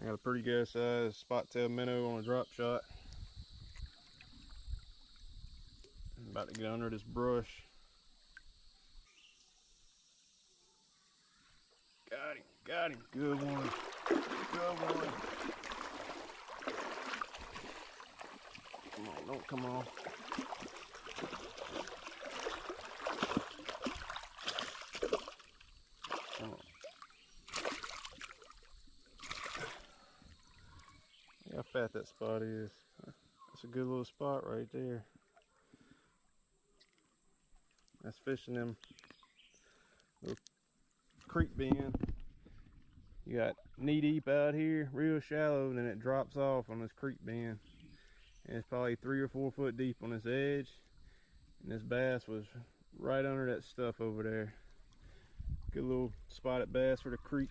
I got a pretty good size spot tail minnow on a drop shot. I'm about to get under this brush. Got him, good one, good one. Come on, don't come off. Come on. See how fat that spot is. That's a good little spot right there. That's fishing them little creek bend. You got knee deep out here, real shallow, and then it drops off on this creek bend. And it's probably 3 or 4 foot deep on this edge. And this bass was right under that stuff over there. Good little spotted bass for the creek.